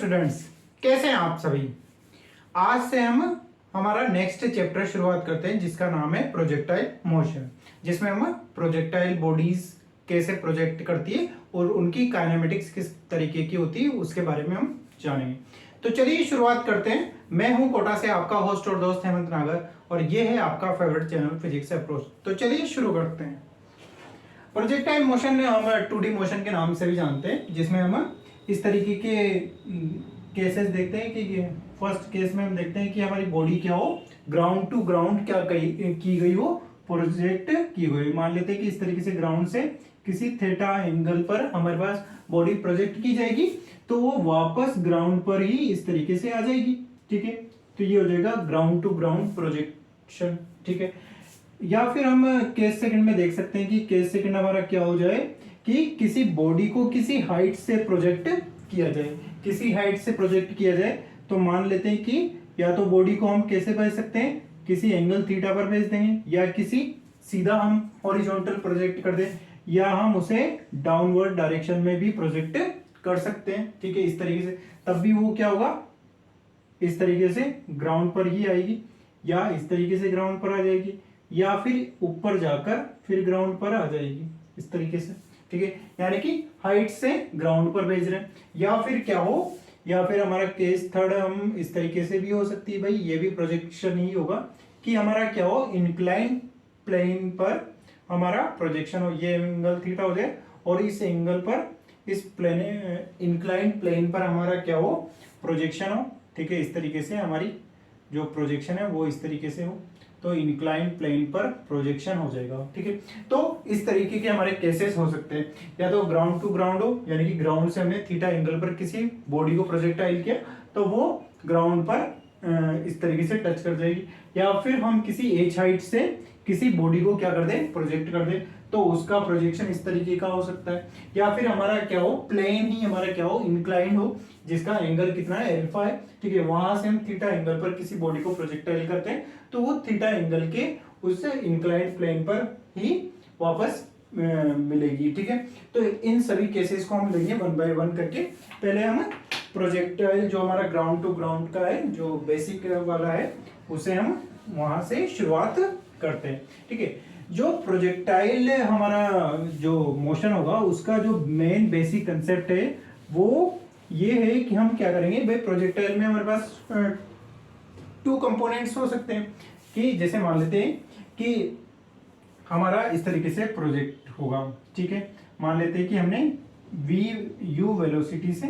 Students, कैसे हैं आप सभी। आज से हम हमारा नेक्स्ट चैप्टर शुरुआत करते हैं जिसका नाम है प्रोजेक्टाइल मोशन, जिसमें हम प्रोजेक्टाइल बॉडीज कैसे प्रोजेक्ट करती है और उनकी काइनेमेटिक्स किस तरीके की होती है उसके बारे में हम जानेंगे। तो चलिए शुरुआत करते हैं। मैं हूं कोटा से आपका होस्ट और दोस्त हेमंत नागर और ये है आपका फेवरेट चैनल फिजिक्स अप्रोच। तो चलिए शुरू करते हैं। प्रोजेक्टाइल मोशन हम 2D मोशन के नाम से भी जानते हैं, जिसमें हम इस तरीके के केसेस देखते हैं कि फर्स्ट केस में हम देखते हैं कि हमारी बॉडी क्या हो, ग्राउंड टू ग्राउंड क्या की गई हो, प्रोजेक्ट की गई। मान लेते हैं कि इस तरीके से ग्राउंड से किसी थीटा एंगल पर हमारे पास बॉडी प्रोजेक्ट की जाएगी, तो वो वापस ग्राउंड पर ही इस तरीके से आ जाएगी। ठीक है, तो ये हो जाएगा ग्राउंड टू ग्राउंड प्रोजेक्शन। ठीक है, या फिर हम केस सेकंड में देख सकते हैं कि केस सेकंड हमारा क्या हो जाए कि किसी बॉडी को किसी हाइट से प्रोजेक्ट किया जाए। किसी हाइट से प्रोजेक्ट किया जाए तो मान लेते हैं कि या तो बॉडी को हम कैसे भेज सकते हैं, किसी एंगल थीटा पर भेज देंगे, या किसी सीधा हम हॉरिजॉन्टल प्रोजेक्ट कर दें, या हम उसे डाउनवर्ड डायरेक्शन में भी प्रोजेक्ट कर सकते हैं। ठीक है, इस तरीके से तब भी वो क्या होगा, इस तरीके से ग्राउंड पर ही आएगी, या इस तरीके से ग्राउंड पर आ जाएगी, या फिर ऊपर जाकर फिर ग्राउंड पर आ जाएगी इस तरीके से। ठीक है, यानी कि हाइट से ग्राउंड पर भेज रहे हैं। या फिर क्या हो, या फिर हमारा केस थर्ड हम इस तरीके से भी हो सकती है, भाई ये भी प्रोजेक्शन ही होगा कि हमारा क्या हो, इंक्लाइन प्लेन पर हमारा प्रोजेक्शन हो, ये एंगल थीटा हो जाए और इस एंगल पर इस प्लेन इंक्लाइन प्लेन पर हमारा क्या हो, प्रोजेक्शन हो। ठीक है, इस तरीके से हमारी जो प्रोजेक्शन है वो इस तरीके से हो, तो इंक्लाइन प्लेन पर प्रोजेक्शन हो जाएगा। ठीक है, तो इस तरीके के हमारे केसेस हो सकते हैं, या तो ग्राउंड टू ग्राउंड हो, यानी कि ग्राउंड से हमने थीटा एंगल पर किसी बॉडी को प्रोजेक्टाइल किया तो वो ग्राउंड पर इस तरीके से टच कर जाएगी, या फिर हम किसी एच हाइट से किसी बॉडी को क्या कर दें, प्रोजेक्ट कर दें, तो उसका प्रोजेक्शन इस तरीके का हो सकता है। या फिर हमारा क्या हो, प्लेन ही हमारा क्या हो, इंक्लाइंड हो, जिसका एंगल कितना है, अल्फा है। ठीक है, वहां से हम थीटा एंगल पर किसी बॉडी को प्रोजेक्टाइल करते हैं तो वो थीटा एंगल के उस इंक्लाइंड प्लेन पर ही वापस मिलेगी। ठीक है, तो इन सभी केसेस को हम लेंगे वन बाय वन करके। पहले हम प्रोजेक्टाइल जो हमारा ग्राउंड टू ग्राउंड का है, जो बेसिक वाला है, उसे हम वहां से शुरुआत करते हैं। ठीक है, जो प्रोजेक्टाइल हमारा जो मोशन होगा उसका जो मेन बेसिक कंसेप्ट है वो ये है कि हम क्या करेंगे भाई, प्रोजेक्टाइल में हमारे पास 2 कंपोनेंट्स हो सकते हैं। कि जैसे मान लेते हैं कि हमारा इस तरीके से प्रोजेक्ट होगा। ठीक है, मान लेते हैं कि हमने यू वेलोसिटी से,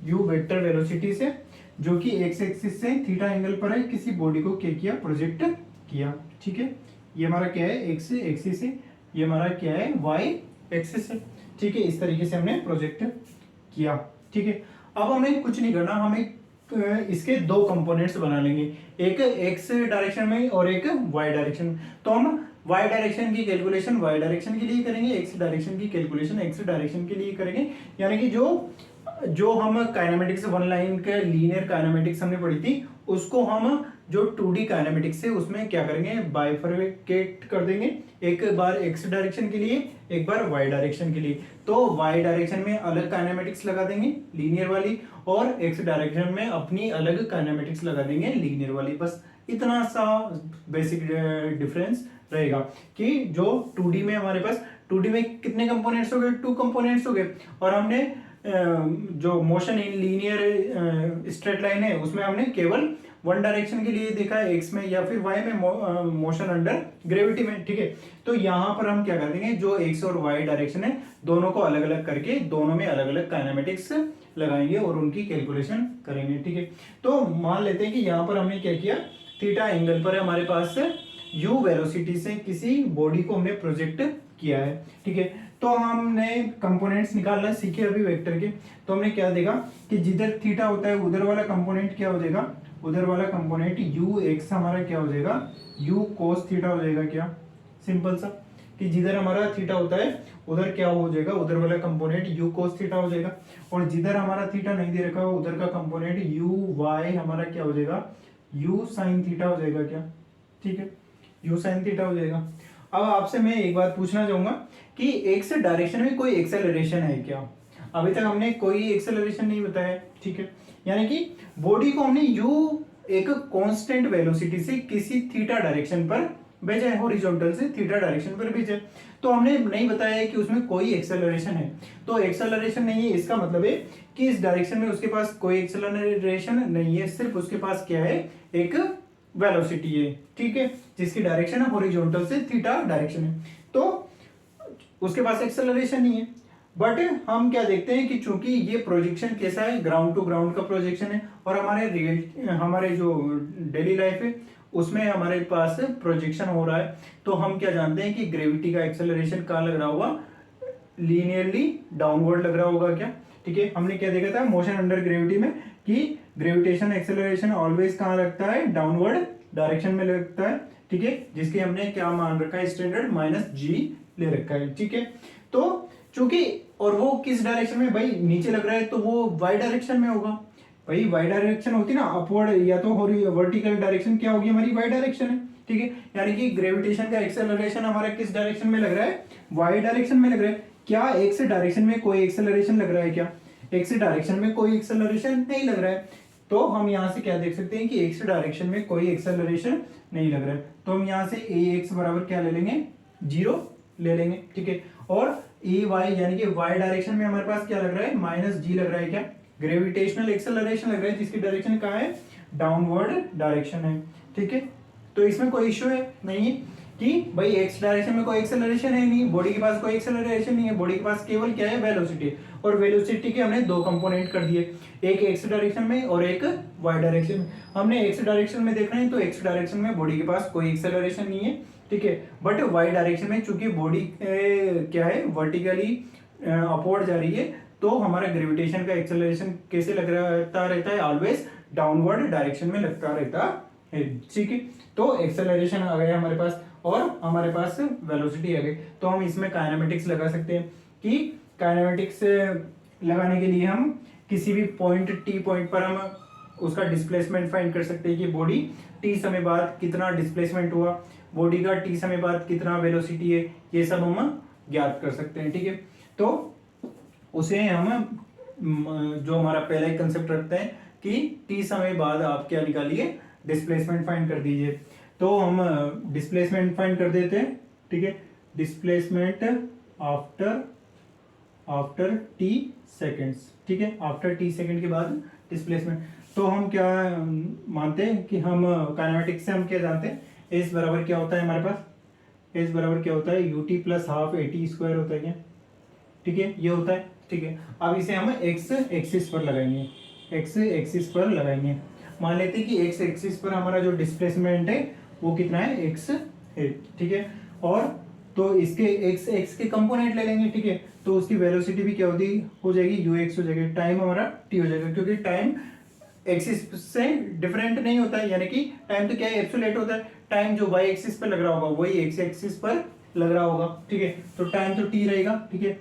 यू वेक्टर वेलोसिटी से, जो कि एक्स एक्सिस से थीटा एंगल पर है, किसी बॉडी को क्या किया, प्रोजेक्ट किया। ठीक है, ये हमारा क्या है, एक्स एक्सिस है, ये हमारा क्या है, वाई एक्सिस है। ठीक है, इस तरीके से हमने प्रोजेक्ट किया। ठीक है, अब हमें कुछ नहीं करना, हमें इसके 2 कंपोनेंट्स बना लेंगे, एक एक्स डायरेक्शन में और एक वाई डायरेक्शन में। तो हम वाई डायरेक्शन की कैलकुलेशन वाई डायरेक्शन के लिए करेंगे, एक्स डायरेक्शन की कैलकुलेशन एक्स डायरेक्शन के लिए करेंगे। यानी कि जो हम काइनेमेटिक्स 1 लाइन के लीनियर काइनेमेटिक्स हमने पढ़ी थी, उसको हम जो 2D काइनेमेटिक्स है उसमें क्या करेंगे, बाइफरकेट कर देंगे, एक बार एक्स डायरेक्शन के लिए, एक बार वाई डायरेक्शन के लिए। तो वाई डायरेक्शन में अलग काइनेमेटिक्स लगा देंगे लीनियर वाली, और एक्स डायरेक्शन में अपनी अलग काइनेमेटिक्स लगा देंगे लीनियर वाली। बस इतना सा बेसिक डिफरेंस रहेगा कि जो 2D में हमारे पास 2D में कितने कंपोनेंट्स हो गए, 2 कंपोनेंट्स हो गए, और हमने जो motion in linear straight line है उसमें हमने केवल 1 डायरेक्शन के लिए देखा है, एक्स में या फिर वाई में, मोशन अंडर ग्रेविटी में। ठीक है, तो यहाँ पर हम क्या कर देंगे, जो एक्स और वाई डायरेक्शन है दोनों को अलग अलग करके दोनों में अलग अलग काइनेमेटिक्स लगाएंगे और उनकी कैलकुलेशन करेंगे। ठीक है, तो मान लेते हैं कि यहाँ पर हमने क्या किया, थीटा एंगल पर हमारे पास यू वेलोसिटी से किसी बॉडी को हमने प्रोजेक्ट किया है। ठीक है, तो हमने कंपोनेंट्स निकालना सीखे अभी वेक्टर के। तो हमने क्या देखा कि जिधर थीटा होता है उधर वाला कंपोनेंट क्या हो जाएगा, उधर वाला कंपोनेंट यू एक्स हमारा क्या हो जाएगा, यू कोस थीटा हो जाएगा। क्या सिंपल सा कि जिधर हमारा थीटा होता है उधर क्या हो जाएगा, उधर वाला कंपोनेंट यू कोस थीटा हो जाएगा, और जिधर हमारा थीटा नहीं दे रखा हो उधर का कंपोनेंट यू वाई हमारा क्या हो जाएगा, यू साइन थीटा हो जाएगा। क्या ठीक है, यू साइन थीटा हो जाएगा। अब आपसे मैं एक बात पूछना चाहूंगा कि एक्स डायरेक्शन में कोई एक्सेलरेशन है क्या। अभी तक हमने कोई एक्सेलरेशन नहीं बताया। ठीक है, यानी कि बॉडी को हमने यू एक कांस्टेंट वेलोसिटी से किसी थीटा डायरेक्शन पर भेजा है, हॉरिजॉन्टल से थीटा डायरेक्शन पर भेजा है। तो हमने नहीं बताया है कि उसमें कोई एक्सेलरेशन है, तो एक्सेलरेशन नहीं है इसका मतलब है कि इस डायरेक्शन में उसके पास कोई एक्सेलरेशन नहीं है, सिर्फ उसके पास क्या है, एक वेलोसिटी है, ठीक है, जिसकी डायरेक्शन है हॉरिजॉन्टल से थीटा डायरेक्शन है, तो उसके पास एक्सेलरेशन नहीं है। बट हम क्या देखते हैं कि चूंकि ये प्रोजेक्शन कैसा है, ग्राउंड टू ग्राउंड का प्रोजेक्शन है, और हमारे जो डेली लाइफ है उसमें हमारे पास प्रोजेक्शन हो रहा है, तो हम क्या जानते हैं कि ग्रेविटी का एक्सेलरेशन कहाँ लग रहा होगा, लीनियरली डाउनवर्ड लग रहा होगा क्या, ठीक है। हमने क्या देखा था मोशन अंडर ग्रेविटी में कि ग्रेविटेशन एक्सेलरेशन ऑलवेज कहाँ लगता है, डाउनवर्ड डायरेक्शन में लगता है, ठीक है, जिसके हमने क्या मान रखा है, स्टैंडर्ड -g ले रखा है, ठीक है। तो चूंकि और वो किस डायरेक्शन में, भाई नीचे लग रहा है तो वो वाई डायरेक्शन में होगा, भाई वाई डायरेक्शन होती ना अपवर्ड या तो वर्टिकल डायरेक्शन क्या होगी हमारी, वाई डायरेक्शन है, ठीक है। यानी कि ग्रेविटेशन का एक्सेलरेशन हमारा किस डायरेक्शन में लग रहा है, वाई डायरेक्शन में लग रहा है। क्या एक्स डायरेक्शन में कोई एक्सेलरेशन लग रहा है क्या, एक्स डायरेक्शन में कोई एक्सेलरेशन नहीं लग रहा है, तो हम यहाँ से क्या देख सकते हैं कि एक्स डायरेक्शन में कोई एक्सेलरेशन नहीं लग रहा है, तो हम यहाँ से ए एक्स बराबर क्या ले लेंगे, 0 ले लेंगे, ठीक है। और ए वाई यानी कि वाई डायरेक्शन में हमारे पास क्या लग रहा है, -g लग रहा है, क्या ग्रेविटेशनल एक्सेलरेशन लग रहा है, जिसकी डायरेक्शन कहाँ है, डाउनवर्ड डायरेक्शन है, ठीक है। तो इसमें कोई इश्यू है नहीं कि भाई एक्स डायरेक्शन में कोई एक्सेलरेशन है नहीं, बॉडी के पास कोई एक्सेलरेशन नहीं है, बॉडी के पास केवल क्या है, वेलोसिटी, और वेलोसिटी के हमने दो कंपोनेंट कर दिए, एक एक्स डायरेक्शन में और एक वाई डायरेक्शन में। हमने एक्स डायरेक्शन में देखना है तो एक्स डायरेक्शन में बॉडी के पास कोई एक्सेलरेशन नहीं है, ठीक है, बट वाई डायरेक्शन में चूंकि बॉडी क्या है, वर्टिकली अपवर्ड जा रही है, तो हमारा ग्रेविटेशन का एक्सेलरेशन कैसे लगता रहता है, ऑलवेज डाउनवर्ड डायरेक्शन में लगता रहता है, ठीक है। तो एक्सेलरेशन आ गया हमारे पास और हमारे पास वेलोसिटी आ गई, तो हम इसमें काइनेमेटिक्स लगा सकते हैं कि काइनेमेटिक्स लगाने के लिए हम किसी भी पॉइंट टी पॉइंट पर हम उसका डिस्प्लेसमेंट फाइंड कर सकते हैं कि बॉडी टी समय बाद कितना डिस्प्लेसमेंट हुआ, बॉडी का टी समय बाद कितना वेलोसिटी है, ये सब हम ज्ञात कर सकते हैं, ठीक है। तो उसे हम जो हमारा पहला ही कंसेप्ट रखते हैं कि टी समय बाद आप क्या निकालिए, डिस्प्लेसमेंट फाइंड कर दीजिए, तो हम डिस्प्लेसमेंट फाइंड कर देते हैं, ठीक है, डिस्प्लेसमेंट आफ्टर टी सेकेंड्स, ठीक है, आफ्टर टी सेकेंड के बाद डिस्प्लेसमेंट। तो हम क्या मानते हैं कि हम काइनेमेटिक्स से हम क्या जानते हैं, एस बराबर क्या होता है हमारे पास, एस बराबर क्या होता है, UT plus half eighty square होता है क्या, ठीक है, ये होता है, ठीक है। अब इसे हम एक्स एक्सिस पर लगाएंगे, एक्स एक्सिस पर लगाएंगे, मान लेते हैं कि एक्स एक्सिस पर हमारा जो डिस्प्लेसमेंट है वो कितना है, एक्स है, ठीक है। और तो इसके एक्स एक्स के कंपोनेंट ले लेंगे, ठीक है, तो उसकी वेलोसिटी भी क्या होती हो जाएगी, यू एक्स हो जाएगी, टाइम हमारा टी हो जाएगा, क्योंकि टाइम एक्सिस से डिफरेंट नहीं होता है, यानी कि टाइम तो क्या है, एब्सोल्यूट होता है, टाइम जो वाई एक्सिस पर लग रहा होगा वही एक्स एक्सिस पर लग रहा होगा, ठीक है, तो टाइम तो टी रहेगा, ठीक है।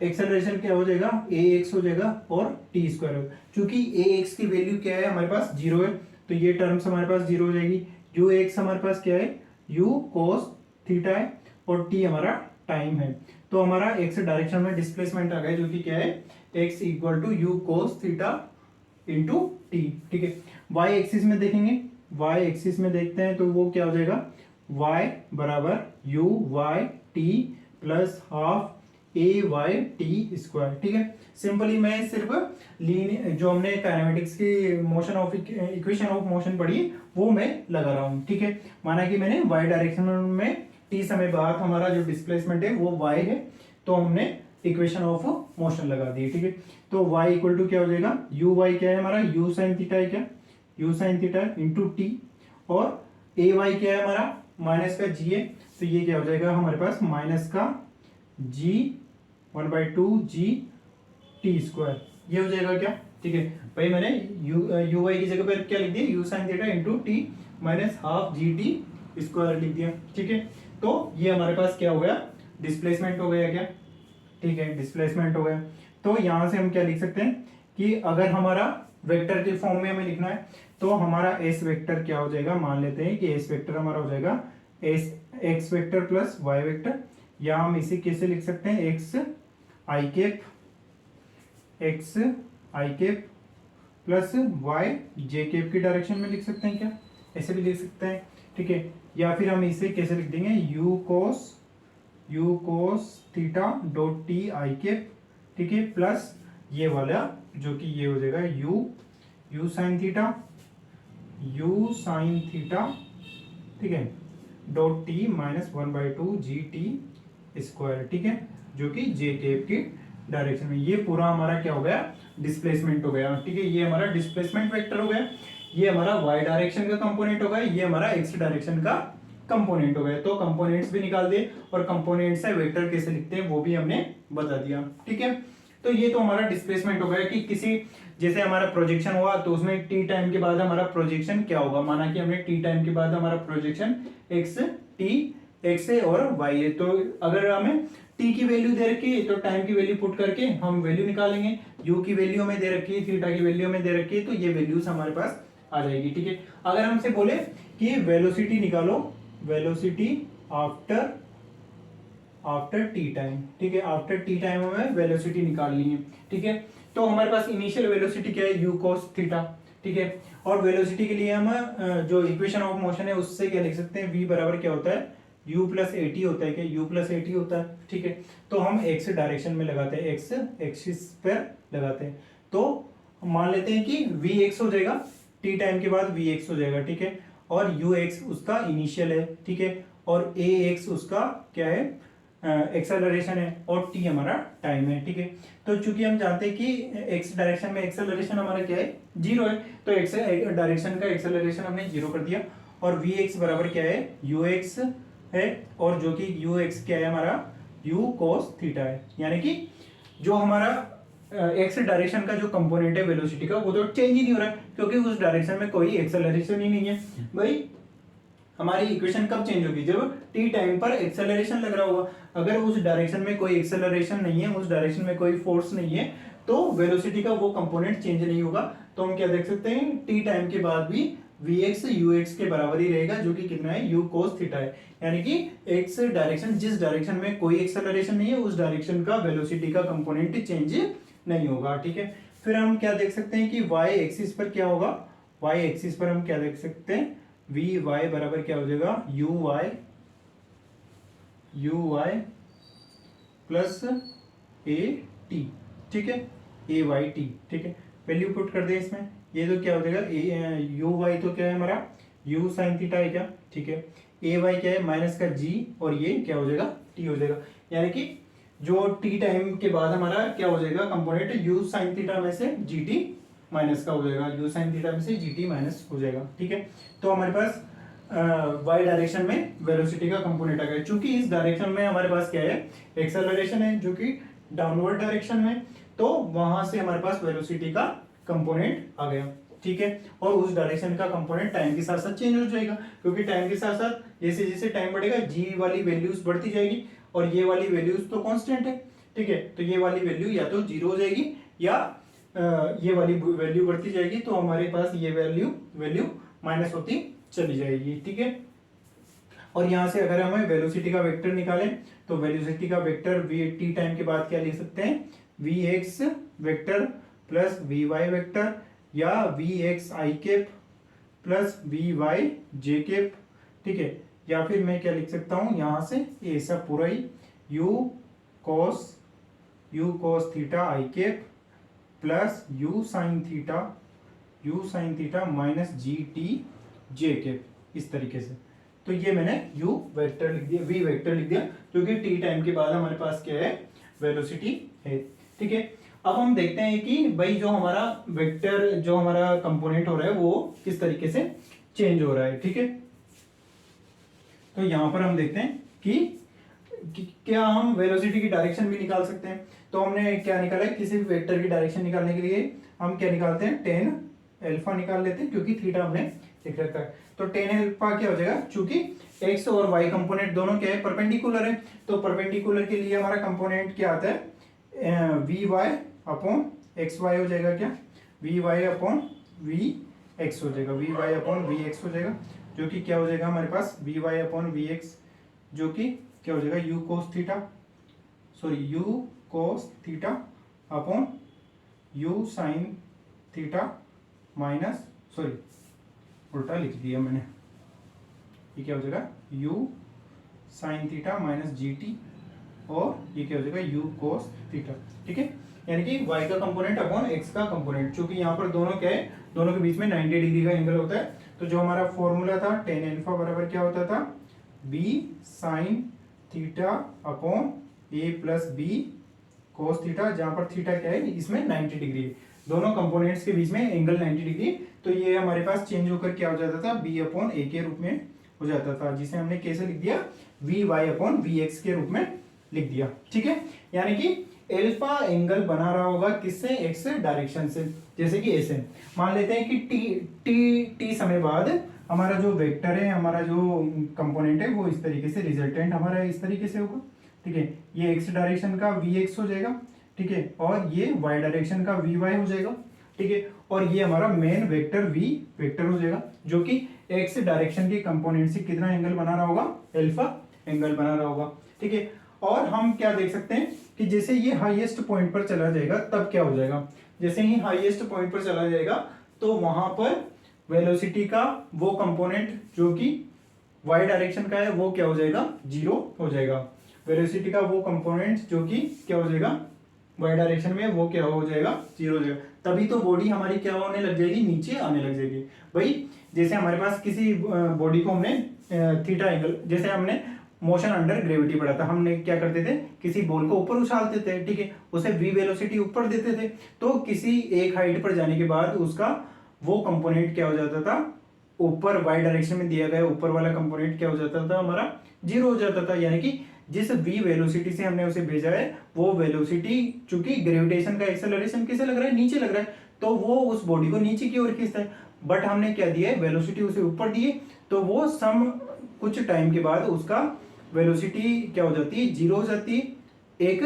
एक्सेलरेशन क्या हो जाएगा, ए एक्स हो जाएगा और टी स्क्वायर होगा, क्योंकि ए एक्स की वैल्यू क्या है हमारे पास 0 है, तो ये टर्म्स हमारे पास 0 हो जाएगी, यू एक्स हमारे पास क्या है, यू कोस थीटा है, और टी हमारा टाइम है, तो हमारा एक्स डायरेक्शन में डिस्प्लेसमेंट आ गया जो कि क्या है, x equal to u cos theta into t, ठीक है। वाई एक्सिस में देखेंगे, वाई एक्सिस में देखते हैं तो वो क्या हो जाएगा, वाई बराबर u Y t plus half a Y T square, ठीक है। सिंपली मैं सिर्फ जो हमने काइनेमेटिक्स की motion of equation of motion पढ़ी वो मैं लगा रहा हूँ, ठीक है। माना कि मैंने वाई डायरेक्शन में टी समय बाद हमारा जो डिस्प्लेसमेंट है वो वाई है, तो हमने इक्वेशन ऑफ मोशन लगा दी, ठीक है। तो y इक्वल टू क्या हो जाएगा, यू वाई क्या है हमारा, यू साइन थीटा है क्या, you sine theta into T, और ए वाई क्या है हमारा, माइनस का जी है, तो ये क्या हो जाएगा हमारे पास माइनस का जी 1/2 जी टी स्क्वायर, ये हो जाएगा क्या, ठीक है। भाई मैंने यू वाई की जगह पर क्या लिख दिया, you sine theta into T minus half G T square लिख दिया, ठीक है। तो ये हमारे पास क्या हो गया, डिस्प्लेसमेंट हो गया क्या, ठीक है, डिस्प्लेसमेंट हो गया। तो यहां से हम क्या लिख सकते हैं कि अगर हमारा वेक्टर के फॉर्म में हमें लिखना है तो हमारा एस वेक्टर क्या हो जाएगा, मान लेते हैं कि एस वेक्टर हमारा हो जाएगा S X vector plus Y vector, या हम इसे कैसे लिख सकते हैं, X I cap plus Y J cap की डायरेक्शन में लिख सकते हैं क्या, ऐसे भी लिख सकते हैं, ठीक है। या फिर हम इसे कैसे लिख देंगे, u cos theta dot t i cap, ठीक है, प्लस ये वाला जो कि ये हो जाएगा यू साइन थीटा, ठीक है, dot T minus 1/2 G T square, ठीक है, जो कि जे केप की डायरेक्शन में। ये पूरा हमारा क्या हो गया, डिस्प्लेसमेंट हो गया, ठीक है। ये हमारा डिस्प्लेसमेंट वेक्टर हो गया, ये हमारा वाई डायरेक्शन का कंपोनेंट होगा, ये हमारा एक्स डायरेक्शन का कंपोनेंट हो गया। तो कंपोनेंट्स भी निकाल दिए और कंपोनेंट से वेक्टर कैसे लिखते हैं वो भी हमने बता दिया, ठीक है। तो ये तो हमारा डिस्प्लेसमेंट हो गया कि किसी जैसे हमारा प्रोजेक्शन हुआ तो उसमें टी टाइम के बाद हमारा प्रोजेक्शन क्या होगा, माना कि हमने टी टाइम के बाद हमारा प्रोजेक्शन एक्स है और वाई है। तो अगर हमें टी की वैल्यू दे रखी है तो टाइम की वैल्यू पुट करके हम वैल्यू निकालेंगे, यू की वैल्यू हमें दे रखी है, थीटा की वैल्यू हमें दे रखी है, तो ये वैल्यूज हमारे पास आ जाएगी, ठीक है। अगर हमसे बोले कि वेलोसिटी निकालो, वेलोसिटी आफ्टर टी टाइम, ठीक है, आफ्टर टी टाइम हमें वेलोसिटी निकालनी है, ठीक है। तो हमारे पास इनिशियल वेलोसिटी क्या है, यू कॉस थीटा, ठीक है। और वेलोसिटी के लिए हम जो इक्वेशन ऑफ मोशन है उससे क्या लिख सकते हैं, v बराबर क्या होता है, u प्लस ए टी होता है, क्या u प्लस ए टी होता है, ठीक है। तो हम x डायरेक्शन में लगाते हैं, x एक्सिस पर लगाते हैं, तो मान लेते हैं कि vx हो जाएगा, t टाइम के बाद vx हो जाएगा, ठीक है। और ux उसका इनिशियल है, ठीक है, और ax उसका क्या है, एक्सेलरेशन है, और t हमारा टाइम है, ठीक है। तो चूंकि हम जानते हैं कि x डायरेक्शन में एक्सेलरेशन हमारा क्या है, 0 है, तो x डायरेक्शन का एक्सेलरेशन हमने 0 कर दिया, और vx बराबर क्या है, ux है, और जो कि ux क्या है हमारा, u cos थीटा है। यानी कि जो हमारा एक्स डायरेक्शन का जो कंपोनेंट है वेलोसिटी का वो तो चेंज ही नहीं हो रहा है, क्योंकि उस डायरेक्शन में कोई एक्सेलरेशन ही नहीं है। भाई हमारी इक्वेशन कब चेंज होगी, जब टी टाइम पर एक्सेलरेशन लग रहा होगा। अगर उस डायरेक्शन में कोई एक्सेलरेशन नहीं है, उस डायरेक्शन में कोई फोर्स नहीं है, तो वेलोसिटी का वो कंपोनेंट चेंज नहीं होगा। तो हम क्या देख सकते हैं, टी टाइम के बाद भी vx ux के बराबर ही रहेगा, जो कि कितना है, u cos थीटा है। यानी कि x डायरेक्शन, जिस डायरेक्शन में कोई एक्सेलरेशन नहीं है उस डायरेक्शन का वेलोसिटी का कंपोनेंट चेंज नहीं होगा, ठीक है। फिर हम क्या देख सकते हैं कि y एक्सिस पर क्या होगा, y एक्सिस पर हम क्या देख सकते हैं, vy बराबर क्या हो जाएगा, uy प्लस ए टी, ठीक है, ए वाई टी, ठीक है। वैल्यू पुट कर दे इसमें, ये तो क्या हो जाएगा, यू वाई तो क्या है हमारा, यू साइन थीटा है क्या, ठीक है। ए वाई क्या है, माइनस का जी, और ये क्या हो जाएगा, टी हो जाएगा। यानी कि जो टी टाइम के बाद हमारा क्या हो जाएगा कंपोनेंट, यू साइन थीटा में से जी टी माइनस का हो जाएगा, यू साइन थीटा में से जी टी माइनस हो जाएगा, ठीक है। तो हमारे पास वाई डायरेक्शन में वेलोसिटी का कंपोनेंट आ गया। चूंकि इस डायरेक्शन में हमारे पास क्या है, एक्सेलरेशन है जो कि डाउनवर्ड डायरेक्शन में, तो वहां से हमारे पास वेलोसिटी का कंपोनेंट आ गया, ठीक है। और उस डायरेक्शन का कंपोनेंट टाइम के साथ साथ चेंज हो जाएगा, क्योंकि टाइम के साथ साथ जैसे जैसे टाइम बढ़ेगा जी वाली वैल्यूज बढ़ती जाएगी, और ये वाली वैल्यूज तो कांस्टेंट है, ठीक है। तो ये वाली वैल्यू या तो 0 हो जाएगी या ये वाली वैल्यू बढ़ती जाएगी, तो हमारे पास ये वैल्यू माइनस होती चली जाएगी, ठीक है। और यहां से अगर हमें वेलोसिटी का वेक्टर निकालें तो वेलोसिटी का वेक्टर वी टी टाइम के बाद क्या लिख सकते हैं, V X vector plus V Y vector, या V X I cap plus V Y J cap, ठीक है। या फिर मैं क्या लिख सकता हूं यहां से, ये सब पूरा ही U cos theta I cap plus U sine theta minus G T J cap, इस तरीके से। तो ये मैंने u वेक्टर लिख दिया, v वेक्टर लिख दिया, क्योंकि t टाइम के बाद हमारे पास क्या है, वेलोसिटी है, ठीक है। अब हम देखते हैं कि भाई जो हमारा वेक्टर, जो हमारा कंपोनेंट हो रहा है वो किस तरीके से चेंज हो रहा है, ठीक है। तो यहां पर हम देखते हैं कि क्या हम वेलोसिटी की डायरेक्शन भी निकाल सकते हैं। तो हमने क्या निकाला है, किसी भी वेक्टर की डायरेक्शन निकालने के लिए हम क्या निकालते हैं, टेन अल्फा निकाल लेते हैं, क्योंकि थीटा हमने लिख रखा है। तो टेन अल्फा क्या हो जाएगा, चूंकि एक्स और वाई कंपोनेंट दोनों क्या है, परपेंडिकुलर है, तो परपेंडिकुलर के लिए हमारा कंपोनेंट क्या आता है, V Y upon X Y हो जाएगा, क्या V Y upon we X हो जाएगा, V Y upon we X हो जाएगा, जो कि क्या हो जाएगा हमारे पास, V Y upon we X, जो कि क्या हो जाएगा, U cos theta upon U sine theta minus sorry उल्टा लिख दिया मैंने, ये क्या हो जाएगा u sine theta minus G T, और ये क्या हो जाएगा u कोस थीटा। ठीक है, यानी कि y का कंपोनेंट अपॉन x का कंपोनेंट, चूंकि यहाँ पर दोनों क्या है, दोनों के बीच में 90 डिग्री का एंगल होता है। तो जो हमारा फॉर्मूला था टेन अल्फा बराबर क्या होता था, b sine theta upon a plus b cos theta, जहां पर थीटा क्या है इसमें 90 डिग्री है, दोनों कंपोनेंट्स के बीच में एंगल 90 डिग्री। तो ये हमारे पास चेंज होकर क्या हो जाता था, b अपॉन a के रूप में हो जाता था, जिसे हमने कैसे लिख दिया, v Y upon we x के रूप में लिख दिया। ठीक है, यानी कि अल्फा एंगल बना रहा होगा किससे, एक्स डायरेक्शन से, जैसे कि ऐसे मान लेते हैं कि टी समय बाद हमारा जो वेक्टर है, हमारा जो कंपोनेंट है वो इस तरीके से, रिजल्टेंट हमारा इस तरीके से होगा। ठीक है, ये एक्स डायरेक्शन का वी एक्स हो जाएगा। ठीक है, और ये वाई डायरेक्शन का वी वाई हो जाएगा। ठीक है, और ये हमारा मेन वेक्टर वी वेक्टर हो जाएगा, जो कि एक्स डायरेक्शन के कंपोनेंट से कितना एंगल बना रहा होगा, अल्फा एंगल बना रहा होगा। ठीक है, और हम क्या देख सकते हैं कि जैसे ये हाईएस्ट पॉइंट पर चला जाएगा तब क्या हो जाएगा, जैसे ही हाईएस्ट पॉइंट पर चला जाएगा तो वहां पर वेलोसिटी का वो कंपोनेंट जो कि वाई डायरेक्शन का है वो क्या हो जाएगा, जीरो हो जाएगा। वेलोसिटी का वो कंपोनेंट जो कि क्या हो जाएगा, वाई डायरेक्शन में, वो क्या हो जाएगा, जीरो हो जाएगा। तभी तो बॉडी हमारी क्या होने लग जाएगी, नीचे आने लग जाएगी। भाई जैसे हमारे पास किसी बॉडी को हमने थीटा एंगल, जैसे हमने मोशन अंडर ग्रेविटी पढ़ा था, हमने क्या करते थे, किसी बॉल को ऊपर उछालते थे। ठीक है, उसे वी वेलोसिटी ऊपर देते थे, तो किसी एक हाइट पर जाने के बाद उसका वो कंपोनेंट क्या हो जाता था, ऊपर वाई डायरेक्शन में दिया गया ऊपर वाला कंपोनेंट क्या हो जाता था, हमारा जीरो हो जाता था। यानी कि जिस v वेलोसिटी से हमने उसे भेजा है वो वेलोसिटी, चूंकि ग्रेविटेशन का एक्सेलरेशन किसे लग रहा है, नीचे लग रहा है, तो वो उस बॉडी को नीचे की ओर खींचता है। बट हमने क्या दिया है, वेलोसिटी उसे ऊपर दी है, तो वो सम कुछ टाइम के बाद उसका वेलोसिटी क्या हो जाती है, जीरो हो जाती है एक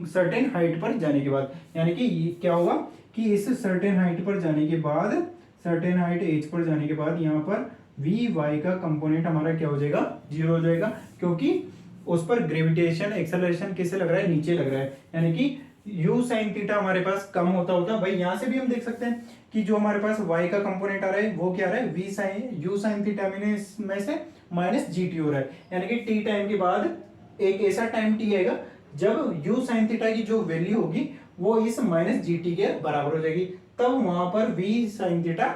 सर्टेन हाइट पर जाने के बाद। यानी कि क्या होगा कि इस सर्टेन हाइट पर जाने के बाद, सर्टेन हाइट एज पर जाने के बाद यहाँ पर वी वाई का कंपोनेंट हमारा क्या हो जाएगा, जीरो हो जाएगा, क्योंकि उस पर ग्रेविटेशन एक्सेलरेशन किससे लग रहा है, नीचे लग रहा है। यानी कि u साइन थीटा हमारे पास कम होता होता, भाई यहाँ से भी हम देख सकते हैं कि जो हमारे पास y का कंपोनेंट आ रहा है वो क्या आ रहा है, v sine u sine theta में से माइनस जी टी हो रहा है। यानी कि t टाइम के बाद एक ऐसा टाइम t आएगा जब u साइन थीटा की जो वैल्यू होगी वो इस माइनस जी टी के बराबर हो जाएगी, तब वहां पर v sine theta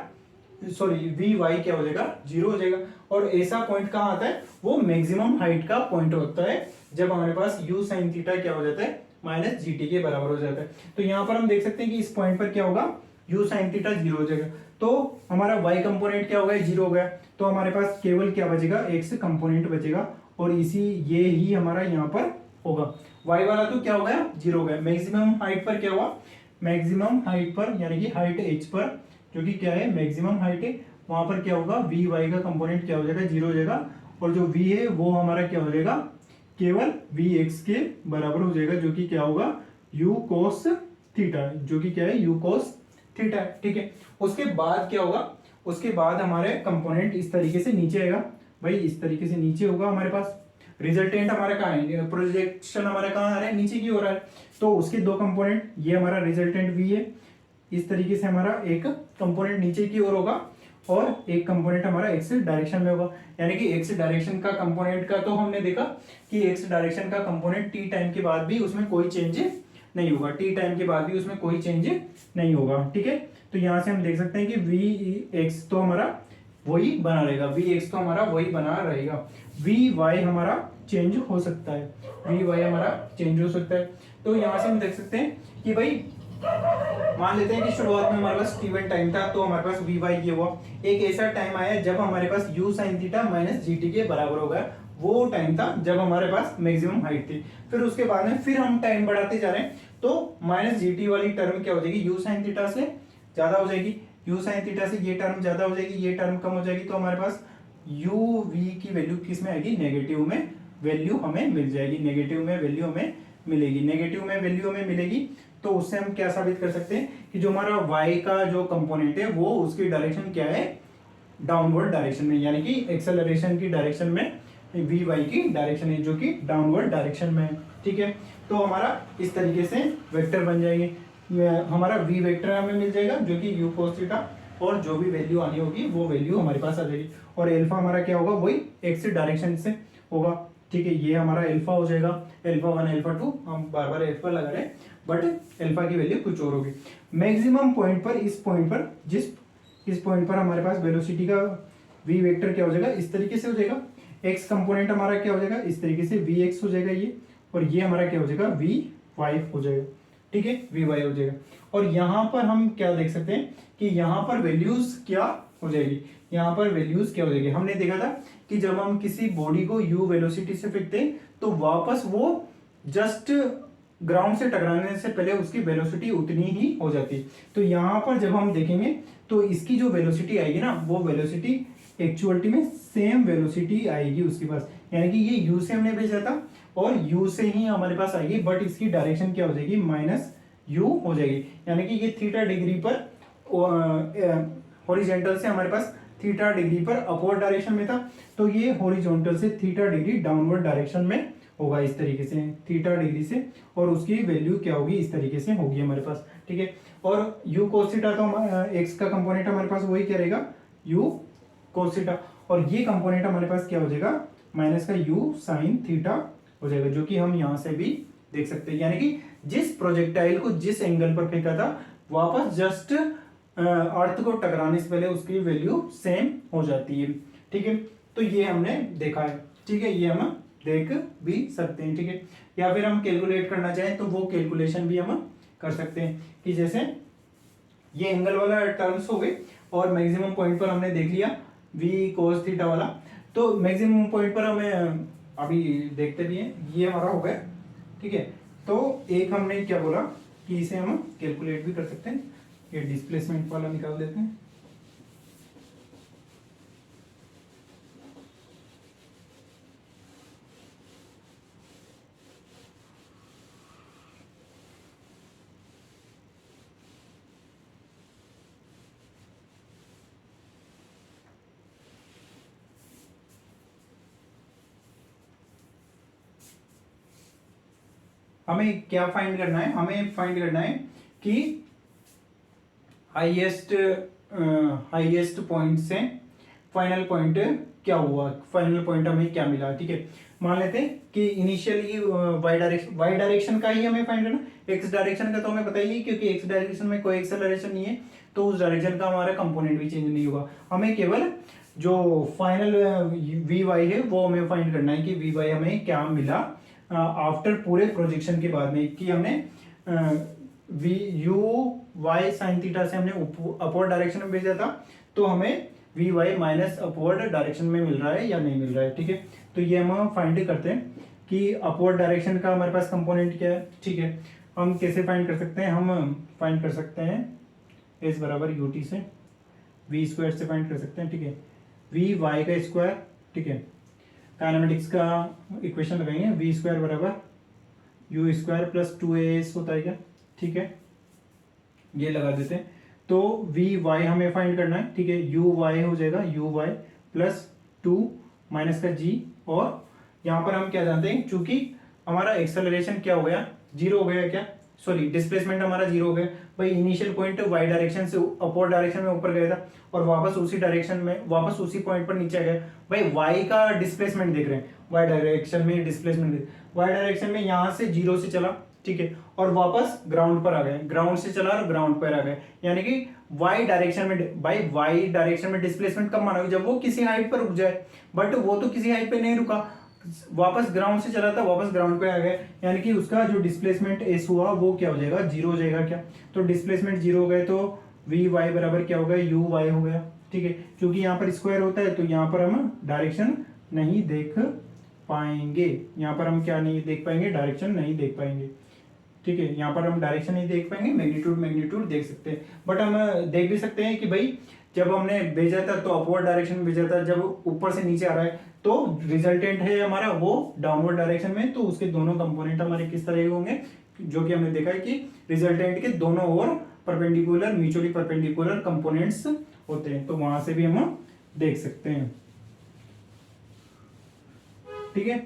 sorry v y क्या हो जाएगा, जीरो हो जाएगा। और ऐसा पॉइंट कहाँ आता है, वो मैक्सिमम हाइट का पॉइंट होता है जब हमारे पास u साइन थीटा क्या हो जाता है, माइनस जी टी के बराबर हो जाता है। तो यहाँ पर हम देख सकते हैं कि इस पॉइंट पर क्या होगा, u साइन थीटा जीरो हो जाएगा, तो हमारा y कंपोनेंट क्या हो गया, जीरो हो गया। तो हमारे पास केवल क्या बचेगा, x कंपोनेंट बचेगा, और इसी ये ही हमारा यहाँ पर होगा। y वाला तो क्या हो गया, जीरो हो गया। मैक्सिमम हाइट पर क्या हुआ, मैक्सिमम हाइट पर यानी कि हाइट h पर जो कि क्या है, मैक्सिमम हाइट है, वहां पर क्या होगा, वी वाई का कंपोनेंट क्या हो जाएगा, जीरो हो जाएगा, और जो v है वो हमारा क्या हो जाएगा, केवल वी एक्स के बराबर हो जाएगा, जो कि क्या होगा, u कोस थीटा, जो कि क्या है, u कोस थीटा। ठीक है, उसके बाद क्या होगा, उसके बाद हमारे कंपोनेंट इस तरीके से नीचे आएगा। भाई इस तरीके से नीचे होगा हमारे पास, रिजल्टेंट हमारा कहाँ है, प्रोजेक्शन हमारा कहाँ आ रहा है, नीचे की ओर आ रहा है। तो उसके दो कंपोनेंट, ये हमारा रिजल्टेंट v है, इस तरीके से हमारा एक कंपोनेंट नीचे की ओर होगा और एक कंपोनेंट हमारा एक्स डायरेक्शन में होगा। यानी कि एक्स डायरेक्शन का कंपोनेंट का तो हमने देखा कि एक्स डायरेक्शन का कंपोनेंट टी टाइम के बाद भी उसमें कोई चेंज नहीं होगा, टी टाइम के बाद भी उसमें कोई चेंज नहीं होगा। ठीक है, तो यहाँ से हम देख सकते हैं कि वी एक्स तो हमारा वही बना रहेगा, वी एक्स तो हमारा वही बना रहेगा, वी वाई हमारा चेंज हो सकता है, वी वाई हमारा चेंज हो सकता है। तो यहाँ से हम देख सकते हैं कि भाई मान लेते हैं कि शुरुआत में हमारे पास टी1 टाइम था, तो हमारे पास वी वाई ये हुआ, एक ऐसा टाइम आया जब हमारे पास u sine theta minus G T के बराबर हो गया, वो टाइम था जब हमारे पास मैक्सिमम हाइट थी। फिर उसके बाद में फिर हम टाइम बढ़ाते जा रहे हैं, तो माइनस जी टी वाली टर्म क्या हो जाएगी, u साइन थीटा से ज्यादा हो जाएगी, u साइन थीटा से ये टर्म ज्यादा हो जाएगी, ये टर्म कम हो जाएगी, तो हमारे पास u v की वैल्यू किस में आएगी, नेगेटिव में वैल्यू हमें मिल जाएगी, नेगेटिव में वैल्यू हमें मिलेगी, नेगेटिव में वैल्यू हमें मिलेगी। तो उससे हम क्या साबित कर सकते हैं कि जो हमारा y का जो कंपोनेंट है वो उसकी डायरेक्शन क्या है, डाउनवर्ड डायरेक्शन में, यानी कि एक्सेलरेशन की डायरेक्शन में वी वाई की डायरेक्शन है जो कि डाउनवर्ड डायरेक्शन में है। ठीक है, तो हमारा इस तरीके से वेक्टर बन जाएंगे, हमारा v वेक्टर हमें मिल जाएगा जो कि u cos थीटा और जो भी वैल्यू आनी होगी वो वैल्यू हमारे पास आ जाएगी। और एल्फा हमारा क्या होगा, वही एक्स डायरेक्शन से होगा, ठीक है। ये हमारा एल्फा हो जाएगा, एल्फा 1 एल्फा 2, हम बार बार एल्फा लगा रहे हैं बट एल्फा की वैल्यू कुछ और होगी। मैक्सिमम पॉइंट पर, इस पॉइंट पर, इस पॉइंट पर हमारे पास वेलोसिटी का v वेक्टर क्या हो जाएगा, इस तरीके से हो जाएगा। x कंपोनेंट हमारा क्या हो जाएगा, इस तरीके से vx हो जाएगा ये, और ये हमारा क्या हो जाएगा vy हो जाएगा, ठीक है, vy हो जाएगा। और यहाँ पर हम क्या देख सकते हैं कि यहाँ पर वैल्यूज क्या हो जाएगी, यहाँ पर वैल्यूज क्या हो जाएगी। हमने देखा था कि जब हम किसी बॉडी को u वेलोसिटी से फेंकते हैं तो वापस वो जस्ट ग्राउंड से टकराने से पहले उसकी वेलोसिटी उतनी ही हो जाती है। तो यहाँ पर जब हम देखेंगे तो इसकी जो वेलोसिटी आएगी ना, वो वेलोसिटी एक्चुअलिटी में सेम वेलोसिटी आएगी उसके पास, यानी कि ये u से हमने भेजा था और u से ही हमारे पास आएगी, बट इसकी डायरेक्शन क्या हो जाएगी, माइनस u हो जाएगी। यानी कि ये थीटा डिग्री पर हॉरिजॉन्टल से हमारे पास थीटा डिग्री पर अपवर्ड डायरेक्शन में था, तो ये हॉरिजॉन्टल से थीटा डिग्री डाउनवर्ड डायरेक्शन में होगा, इस तरीके से थीटा डिग्री से, और उसकी वैल्यू क्या होगी, इस तरीके से होगी हमारे पास, ठीक है। और u cos थीटा तो x का कंपोनेंट हमारे पास वही क्या रहेगा, u cos थीटा, और ये कंपोनेंट हमारे पास क्या हो जाएगा, माइनस का u sin थीटा हो जाएगा, जो कि हम यहाँ से भी देख सकते हैं। यानी कि जिस प्रोजेक्टाइल को जिस एंगल पर फेंका था, वापस जस्ट अर्थ को टकराने से पहले उसकी वैल्यू सेम हो जाती है, ठीक है। तो ये हमने देखा है, ठीक है, ये हम देख भी सकते हैं, ठीक है। या फिर हम कैलकुलेट करना चाहें तो वो कैलकुलेशन भी हम कर सकते हैं कि जैसे ये एंगल वाला टर्म्स हो गए, और मैक्सिमम पॉइंट पर हमने देख लिया v cos थीटा वाला, तो मैक्सिमम पॉइंट पर हमें अभी देखते भी हैं, ये हमारा हो गया, ठीक है। तो एक हमने क्या बोला कि इसे हम कैलकुलेट भी कर सकते हैं, ये डिस्प्लेसमेंट वाला निकाल देते हैं। हमें क्या फाइंड करना है, हमें फाइंड करना है कि हाईएस्ट पॉइंट से फाइनल पॉइंट क्या हुआ, फाइनल पॉइंट हमें क्या मिला, ठीक है। मान लेते हैं कि इनिशियली वाई डायरेक्शन का ही हमें फाइंड करना, एक्स डायरेक्शन का तो हमें पता ही है, क्योंकि एक्स डायरेक्शन में कोई एक्सेलरेशन नहीं है, तो उस डायरेक्शन का हमारा कंपोनेंट भी चेंज नहीं होगा। हमें केवल जो फाइनल वी वाई है वो हमें फाइंड करना है कि वी वाई हमें क्या मिला आफ्टर पूरे प्रोजेक्शन के बाद में, कि हमने v u y sine theta से हमने अपवर्ड डायरेक्शन में भेजा था, तो हमें v y minus upward direction में मिल रहा है या नहीं मिल रहा है, ठीक है। तो ये हम फाइंड करते हैं कि अपवर्ड डायरेक्शन का हमारे पास कंपोनेंट क्या है, ठीक है। हम कैसे फाइंड कर सकते हैं, हम फाइंड कर सकते हैं एस बराबर यू टी से, वी स्क्वायर से फाइंड कर सकते हैं, ठीक है, वी वाई का स्क्वायर, ठीक है। काइनेमेटिक्स का इक्वेशन लगाएंगे, वी स्क्वायर बराबर यू स्क्वायर प्लस 2as होता है क्या, ठीक है, ये लगा देते हैं। तो वी वाई हमें फाइंड करना है, ठीक है, यू वाई हो जाएगा यू वाई प्लस 2 माइनस का जी, और यहाँ पर हम क्या जानते हैं, चूंकि हमारा एक्सेलरेशन क्या हो गया, जीरो हो गया, क्या सॉरी डिस्प्लेसमेंट हमारा जीरो हो गया भाई। इनिशियल पॉइंट वाई डायरेक्शन से अपवर्ड डायरेक्शन में ऊपर गया था, और वापस उसी डायरेक्शन में वापस उसी पॉइंट पर नीचे आ गया भाई। वाई का डिस्प्लेसमेंट देख रहे हैं, वाई डायरेक्शन में डिस्प्लेसमेंट, वाई डायरेक्शन में यहाँ से जीरो से चला, ठीक है, और वापस ग्राउंड पर आ गए, ग्राउंड से चला और ग्राउंड पर आ गए, यानी कि वाई डायरेक्शन में, बाई वाई डायरेक्शन में डिस्प्लेसमेंट कब माना, जब वो किसी हाइट पर रुक जाए, बट वो तो किसी हाइट पे नहीं रुका, वापस ग्राउंड से चला था, वापस ग्राउंड पे आ गया, यानी कि उसका जो डिस्प्लेसमेंट एस हुआ वो क्या हो जाएगा, जीरो हो जाएगा, क्या। तो डिस्प्लेसमेंट जीरो हो गए तो वी वाई बराबर क्या हो गया, यू वाई हो गया, ठीक है। क्योंकि यहाँ पर स्क्वायर होता है तो यहाँ पर हम डायरेक्शन नहीं देख पाएंगे, यहाँ पर हम क्या नहीं देख पाएंगे, डायरेक्शन नहीं देख पाएंगे, ठीक है। यहाँ पर हम डायरेक्शन नहीं देख पाएंगे, मैग्नीट्यूड देख सकते हैं, बट हम देख भी सकते हैं कि भाई जब हमने भेजा था तो अपवर्ड डायरेक्शन में भेजा था, जब ऊपर से नीचे आ रहा है तो रिजल्टेंट है हमारा वो डाउनवर्ड डायरेक्शन में, तो उसके दोनों कंपोनेंट हमारे किस तरह के होंगे, जो कि हमने देखा है कि रिजल्टेंट के दोनों ओर परपेंडिकुलर, म्यूचुअली परपेंडिकुलर कंपोनेंट्स होते हैं, तो वहां से भी हम देख सकते हैं, ठीक है।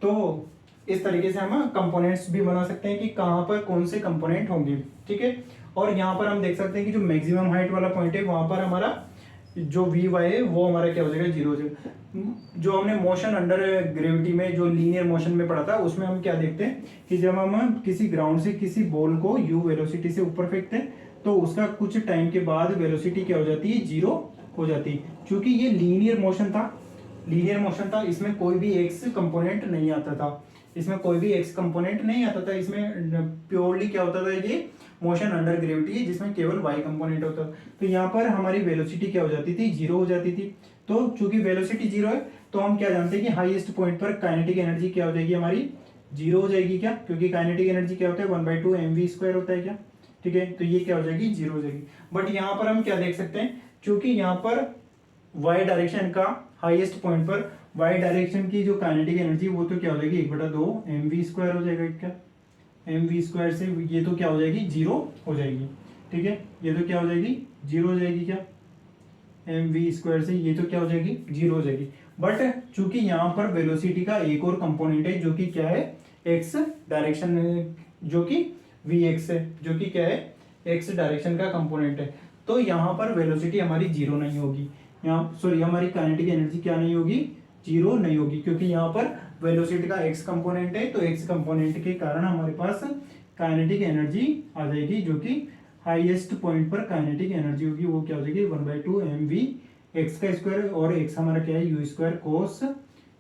तो इस तरीके से हम कंपोनेंट्स भी बना सकते हैं कि कहाँ पर कौन से कंपोनेंट होंगे, ठीक है। और यहाँ पर हम देख सकते हैं कि जो मैक्सिमम हाइट वाला पॉइंट है वहां पर हमारा जो वी वाई है वो हमारा क्या हो जाएगा, जीरो हो जाएगा। जो हमने मोशन अंडर ग्रेविटी में जो लीनियर मोशन में पढ़ा था उसमें हम क्या देखते हैं कि जब हम किसी ग्राउंड से किसी बॉल को यू वेलोसिटी से ऊपर फेंकते हैं तो उसका कुछ टाइम के बाद वेलोसिटी क्या हो जाती है, जीरो हो जाती है। क्योंकि ये लीनियर मोशन था, इसमें कोई भी एक्स कंपोनेंट नहीं आता था, इसमें प्योरली क्या होता था, ये मोशन अंडर ग्रेविटी है जिसमें केवल वाई कंपोनेंट होता था। तो यहाँ पर हमारी वेलोसिटी क्या हो जाती थी, जीरो हो जाती थी। तो चूंकि वेलोसिटी जीरो है तो हम क्या जानते हैं कि हाईएस्ट पॉइंट पर काइनेटिक एनर्जी क्या हो जाएगी, हमारी जीरो हो जाएगी। क्या, क्योंकि काइनेटिक एनर्जी क्या होता है, 1/2 mv² होता है क्या, ठीक है। तो ये क्या हो जाएगी, जीरो हो जाएगी। बट यहाँ पर हम क्या देख सकते हैं, क्योंकि यहाँ पर वाई डायरेक्शन का हाईएस्ट पॉइंट पर वाई डायरेक्शन की जो काइनेटिक एनर्जी वो तो क्या हो जाएगी, 1/2 mv² हो जाएगा। क्या, mv² से ये तो क्या हो जाएगी, जीरो हो जाएगी, ठीक है। ये तो क्या हो जाएगी, जीरो हो जाएगी। क्या, mv² से ये तो क्या हो जाएगी, जीरो हो जाएगी। बट चूंकि यहाँ पर वेलोसिटी का एक और कंपोनेंट है जो कि क्या है, एक्स डायरेक्शन, जो कि vx है, जो कि क्या है, एक्स डायरेक्शन का कंपोनेंट है। तो यहाँ पर वेलोसिटी हमारी जीरो नहीं होगी, यहाँ सॉरी हमारी काइनेटिक एनर्जी क्या नहीं होगी, जीरो नहीं होगी, क्योंकि यहाँ पर वेलोसिटी का एक्स कंपोनेंट है। तो एक्स कंपोनेंट के कारण हमारे पास काइनेटिक एनर्जी आ जाएगी, जो कि हाईएस्ट पॉइंट पर काइनेटिक एनर्जी होगी वो क्या हो जाएगी, 1/2 mv एक्स का स्क्वायर, और एक्स हमारा क्या है, u² cos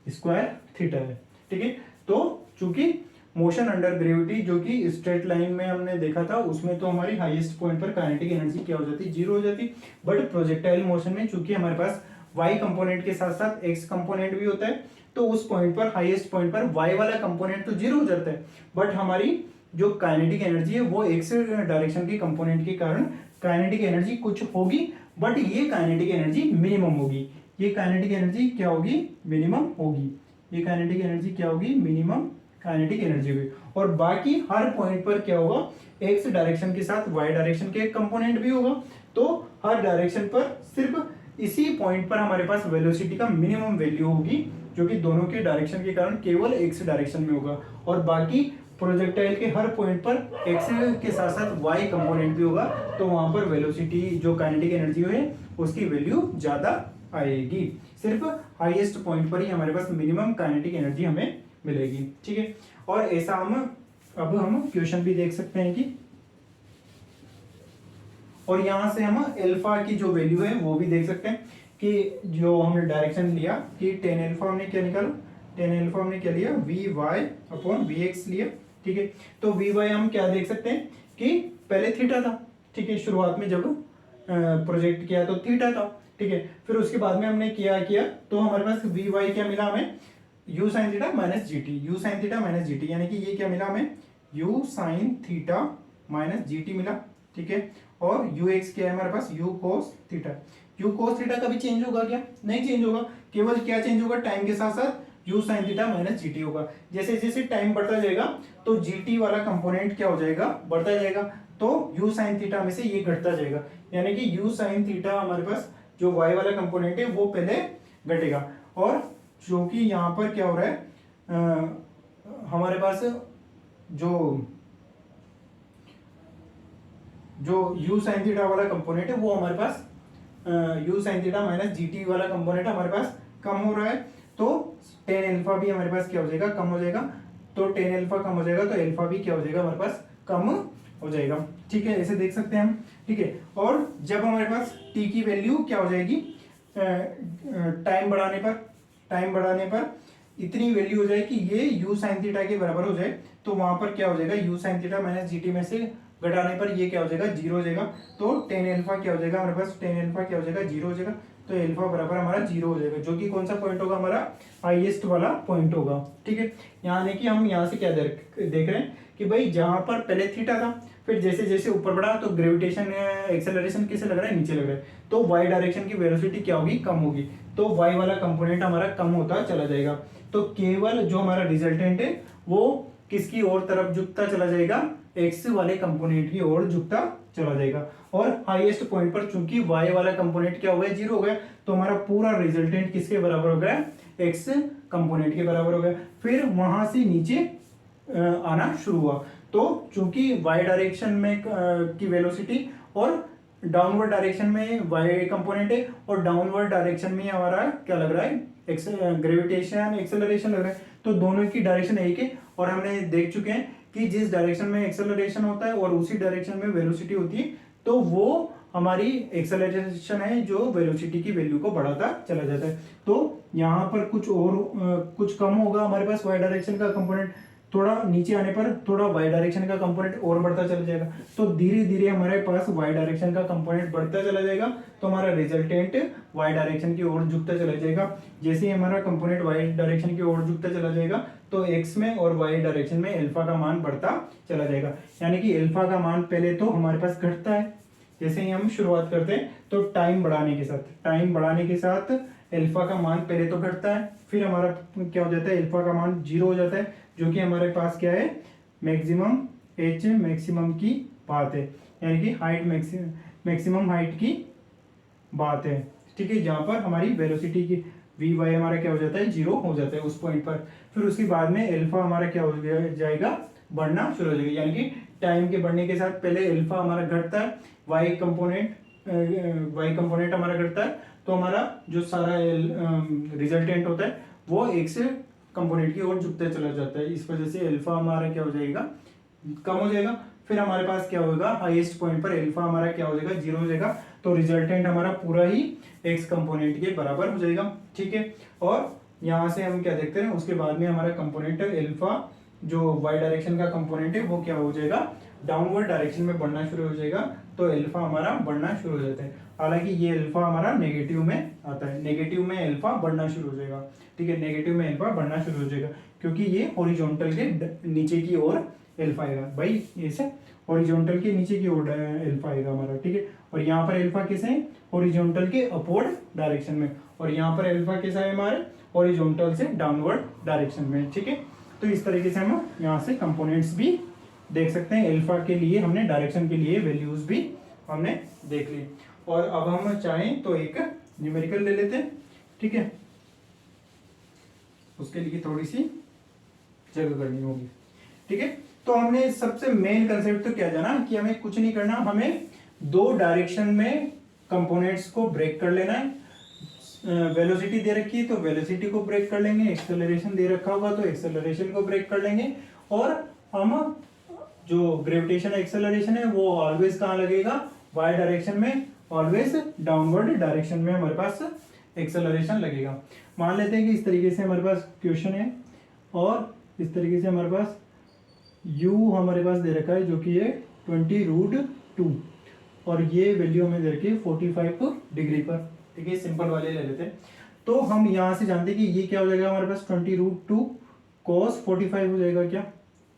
स्क्वायर थीटा है, ठीक है। तो चूंकि मोशन अंडर ग्रेविटी जो कि स्ट्रेट लाइन में हमने देखा था उसमें तो हमारी हाईएस्ट पॉइंट पर काइनेटिक एनर्जी क्या हो जाती, जीरो हो जाती। बट प्रोजेक्टाइल मोशन में चूंकि हमारे पास y कंपोनेंट के साथ साथ x कंपोनेंट भी होता है, तो उस पॉइंट पर, हाईएस्ट पॉइंट पर y वाला कंपोनेंट तो जीरो हो जाता है, बट हमारी जो काइनेटिक एनर्जी है वो x डायरेक्शन के कंपोनेंट के कारण काइनेटिक एनर्जी कुछ होगी, बट ये काइनेटिक एनर्जी मिनिमम होगी। ये काइनेटिक एनर्जी क्या होगी, मिनिमम होगी। ये काइनेटिक एनर्जी क्या होगी, मिनिमम काइनेटिक एनर्जी होगी। और बाकी हर पॉइंट पर क्या होगा, एक्स डायरेक्शन के साथ वाई डायरेक्शन के एक कंपोनेंट भी होगा। तो हर डायरेक्शन पर सिर्फ इसी पॉइंट पर हमारे पास वेलोसिटी का मिनिमम वैल्यू होगी, जो कि दोनों के डायरेक्शन के कारण केवल एक्स डायरेक्शन में होगा। और बाकी प्रोजेक्टाइल के हर पॉइंट पर एक्स के साथ साथ वाई कंपोनेंट भी होगा, तो वहां पर वेलोसिटी जो काइनेटिक एनर्जी है उसकी वैल्यू ज्यादा आएगी। सिर्फ हाईएस्ट पॉइंट पर ही हमारे पास मिनिमम काइनेटिक एनर्जी हमें मिलेगी, ठीक है। और ऐसा अब हम क्वेश्चन भी देख सकते हैं कि, और यहां से हम अल्फा की जो वैल्यू है वो भी देख सकते हैं कि जो हमने डायरेक्शन लिया कि tan अल्फा हमने क्या निकाला, tan अल्फा हमने क्या लिया, vy/vx लिया, ठीक है। तो vy हम क्या देख सकते हैं कि पहले थीटा था, ठीक है, शुरुआत में जब प्रोजेक्ट किया तो थीटा था, ठीक है। फिर उसके बाद में हमने किया तो हमारे पास vy क्या मिला हमें, u sin theta minus GT, यानी कि ये क्या मिला हमें, u sin theta minus GT मिला, ठीक है। और ux क्या है हमारे पास, u cos थीटा कभी चेंज होगा क्या, नहीं चेंज होगा, केवल क्या चेंज होगा, टाइम के साथ साथ u sin theta minus GT होगा। जैसे जैसे टाइम बढ़ता जाएगा तो जीटी वाला कंपोनेंट क्या हो जाएगा, बढ़ता जाएगा, तो u sin थीटा में से ये घटता जाएगा, यानी कि u sin थीटा हमारे पास जो y वाला कंपोनेंट है वो पहले घटेगा। और जो कि यहाँ पर क्या हो रहा है, हमारे पास जो u sin थीटा वाला कंपोनेंट है वो हमारे पास u sin theta minus GT वाला कंपोनेंट हमारे पास कम हो रहा है, तो tan अल्फा भी हमारे पास क्या हो जाएगा, कम हो जाएगा। तो tan अल्फा कम हो जाएगा तो अल्फा भी क्या हो जाएगा, हमारे पास कम हो जाएगा, ठीक है। ऐसे देख सकते हैं हम, ठीक है। और जब हमारे पास t की वैल्यू क्या हो जाएगी, टाइम बढ़ाने पर इतनी वैल्यू हो जाए कि ये u sin थीटा के बराबर हो जाए, तो वहां पर क्या हो जाएगा, u sin theta minus GT में से घटाने पर ये क्या हो जाएगा, जीरो हो जाएगा। तो tan अल्फा क्या हो जाएगा हमारे पास, tan अल्फा क्या हो जाएगा, जीरो हो जाएगा। तो अल्फा बराबर हमारा जीरो हो जाएगा, जो कि कौन सा पॉइंट होगा, हमारा हाईएस्ट वाला पॉइंट होगा, ठीक है। यानी कि हम यहाँ से क्या देख रहे हैं कि भाई जहां पर पहले थीटा था, फिर जैसे जैसे ऊपर बढ़ा तो ग्रेविटेशन एक्सेलरेशन किसे लग रहा है, नीचे लग रहा है, तो वाई डायरेक्शन की वेलोसिटी क्या होगी, कम होगी, तो वाई वाला कंपोनेंट हमारा कम होता चला जाएगा। तो केवल जो हमारा रिजल्टेंट है वो किसकी ओर तरफ झुकता चला जाएगा, एक्स वाले कंपोनेंट की ओर झुकता चला जाएगा। और हाईएस्ट पॉइंट पर चूंकि वाई वाला कंपोनेंट क्या हो गया, जीरो हो गया, तो हमारा पूरा रिजल्टेंट किसके बराबर हो गया, एक्स कंपोनेंट के बराबर हो गया। फिर वहां से नीचे आना शुरू हुआ, तो चूंकि वाई डायरेक्शन में की वेलोसिटी और डाउनवर्ड डायरेक्शन में वाई कंपोनेंट है और डाउनवर्ड डायरेक्शन में हमारा क्या लग रहा है, ग्रेविटेशन एक्सेलरेशन लग रहा है, तो दोनों की डायरेक्शन एक है। और हमने देख चुके हैं कि जिस डायरेक्शन में एक्सेलरेशन होता है और उसी डायरेक्शन में वेलोसिटी होती है, तो वो हमारी एक्सेलरेशन है जो वेलोसिटी की वैल्यू को बढ़ाता चला जाता है। तो यहाँ पर कुछ कम होगा हमारे पास वाई डायरेक्शन का कंपोनेंट, थोड़ा नीचे आने पर थोड़ा वाई डायरेक्शन का कंपोनेंट और बढ़ता चला जाएगा। तो धीरे धीरे हमारे पास वाई डायरेक्शन का कंपोनेंट बढ़ता चला जाएगा, तो हमारा रिजल्टेंट वाई डायरेक्शन की ओर झुकता चला जाएगा। जैसे ही हमारा कंपोनेंट वाई डायरेक्शन की ओर झुकता चला जाएगा, तो एक्स में और वाई डायरेक्शन में अल्फा का मान बढ़ता चला जाएगा। यानी कि अल्फा का मान पहले तो हमारे पास घटता है, जैसे ही हम शुरुआत करते हैं तो टाइम बढ़ाने के साथ अल्फा का मान पहले तो घटता है, फिर हमारा क्या हो जाता है, अल्फा का मान 0 हो जाता है, जो कि हमारे पास क्या है, मैक्सिमम एच मैक्सिमम की बात है, यानी कि हाइट मैक्सिमम हाइट की बात है। ठीक है, जहां पर हमारी वेलोसिटी की वी वाई हमारा क्या हो जाता है, 0 हो जाता है उस पॉइंट पर। फिर उसके बाद में अल्फा हमारा क्या हो जाएगा, बढ़ना शुरू हो जाएगा। यानी कि टाइम के बढ़ने के साथ पहले अल्फा हमारा घटता है, वाई कंपोनेंट हमारा घटता है, तो हमारा जो सारा रिजल्टेंट होता है वो एक्स कंपोनेंट की ओर झुकता चला जाता है। इस वजह से अल्फा हमारा क्या हो जाएगा, कम हो जाएगा। फिर हमारे पास क्या होगा, हाईएस्ट पॉइंट पर अल्फा हमारा क्या हो जाएगा, 0 हो जाएगा, तो रिजल्टेंट हमारा पूरा ही एक्स कंपोनेंट के बराबर हो जाएगा। ठीक है, और यहाँ से हम क्या देखते हैं, उसके बाद में हमारा कंपोनेंट अल्फा जो वाई डायरेक्शन का कंपोनेंट है वो क्या हो जाएगा, डाउनवर्ड डायरेक्शन में बढ़ना शुरू हो जाएगा, तो अल्फा हमारा बढ़ना शुरू हो जाता है। हालांकि ये अल्फा हमारा नेगेटिव में आता है, नेगेटिव में अल्फा बढ़ना शुरू हो जाएगा। ठीक है, नेगेटिव में अल्फा बढ़ना शुरू हो जाएगा, क्योंकि ये हॉरिजॉन्टल के नीचे की ओर अल्फा आएगा भाई, ऐसे हॉरिजॉन्टल के नीचे की ओर अल्फा आएगा हमारा। ठीक है, और यहाँ पर अल्फा कैसे है, हॉरिजॉन्टल के अपवर्ड डायरेक्शन में, और यहाँ पर अल्फा कैसा है हमारे, हॉरिजॉन्टल से डाउनवर्ड डायरेक्शन में। ठीक है, तो इस तरीके से हम यहाँ से कंपोनेंट्स भी देख सकते हैं। अल्फा के लिए हमने डायरेक्शन के लिए वैल्यूज भी हमने देख ली, और अब हम चाहें तो एक न्यूमेरिकल ले लेते हैं। ठीक है, उसके लिए थोड़ी सी जगह करनी होगी। ठीक है, तो हमने सबसे मेन कंसेप्ट तो क्या जाना कि हमें कुछ नहीं करना, हमें दो डायरेक्शन में कंपोनेंट्स को ब्रेक कर लेना है। वेलोसिटी दे रखी है तो वेलोसिटी को ब्रेक कर लेंगे, एक्सेलरेशन दे रखा होगा तो एक्सेलरेशन को ब्रेक कर लेंगे, और हम जो ग्रेविटेशन एक्सेलरेशन है वो ऑलवेज कहाँ लगेगा, वाई डायरेक्शन में, ऑलवेज डाउनवर्ड डायरेक्शन में हमारे पास एक्सेलरेशन लगेगा। मान लेते हैं कि इस तरीके से हमारे पास क्वेश्चन है, और इस तरीके से हमारे पास u हमारे पास दे रखा है जो कि है 20√2, और ये वैल्यू हमें दे रखी है 45 डिग्री पर। ठीक है, सिंपल वाले ले लेते हैं। तो हम यहाँ से जानते हैं कि ये क्या हो जाएगा हमारे पास 20√2 cos 45 हो जाएगा क्या।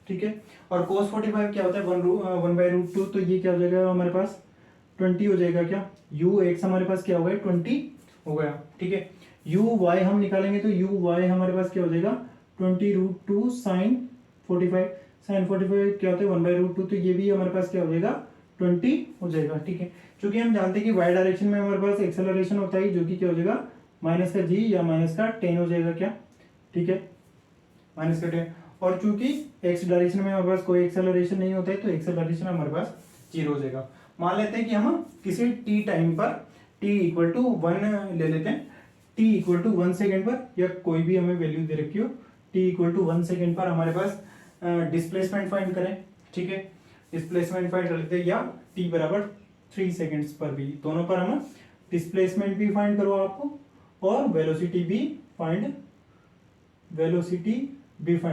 ठीक है, और cos 45 क्या होता है 1/√2, तो ये क्या हो जाएगा हमारे पास 20 हो जाएगा क्या। u x हमारे पास क्या हो गया 20 हो गया। ठीक है, u y हम निकालेंगे तो u y हमारे पास क्या हो जाएगा 20√2 sin 45, sin 45 क्या होता है 1/√2, तो ये भी हमारे पास क्या हो जाएगा 20 हो जाएगा। ठीक है, क्योंकि हम जानते हैं कि वाई डायरेक्शन में हमारे पास एक्सेलरेशन होता है जो कि क्या हो जाएगा -g या -10 हो जाएगा क्या। ठीक है, -10, और चूंकि एक्स डायरेक्शन में हमारे पास कोई एक्सेलरेशन नहीं होता है तो एक्सेलरेशन हमारे पास 0 हो जाएगा। मान लेते हैं कि हम किसी t टाइम पर t = 1 ले लेते हैं, t = 1 सेकेंड पर, या कोई भी हमें वैल्यू दे रखी हो, t = 1 सेकेंड पर हमारे पास डिस्प्लेसमेंट फाइंड करें। ठीक है, डिस्प्लेसमेंट फाइंड कर लेते हैं, या t = 3 सेकेंड्स पर भी, दोनों पर हम डिस्प्लेसमेंट भी फाइंड करो आपको, और वेलोसिटी भी फाइंड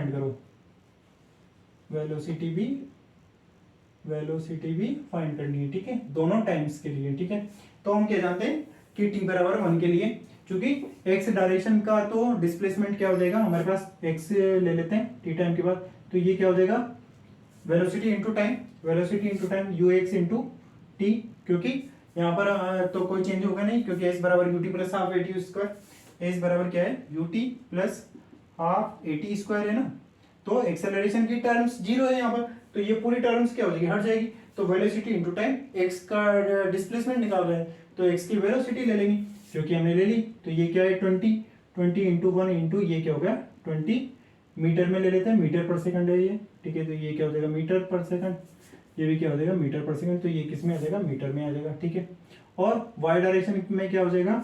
करो, वेलोसिटी भी फाइंड करनी है। ठीक है, दोनों टाइम्स के लिए। ठीक है, तो हम क्या जानते हैं कि t = 1 के लिए, क्योंकि x डायरेक्शन का तो डिस्प्लेसमेंट क्या हो जाएगा हमारे पास, x ले लेते हैं t टाइम के बाद, तो ये क्या हो जाएगा velocity into time, ux into t, क्योंकि यहाँ पर तो कोई चेंज होगा नहीं, क्योंकि s = ut + ½ AT², s बराबर क्या है ut + ½ AT² है ना, तो एक्सेलरेशन की टर्म्स 0 है यहाँ पर, तो ये पूरी टर्म्स क्या हो जाएगी, हट जाएगी। तो वेलोसिटी इंटू टाइम, x का डिस्प्लेसमेंट निकाल रहे हैं तो x की वेलोसिटी ले लेंगे, क्योंकि हमने ले ली, तो ये क्या है 20, 20 इंटू 1 इंटू ये क्या हो गया 20 मीटर में ले लेते हैं, मीटर पर सेकंड है ये, ठीक है। तो ये क्या हो जाएगा मीटर पर सेकंड, ये भी क्या हो जाएगा मीटर पर सेकंड, तो ये किस में आ जाएगा मीटर में आ जाएगा, ठीक है। और वाई डायरेक्शन में क्या हो जाएगा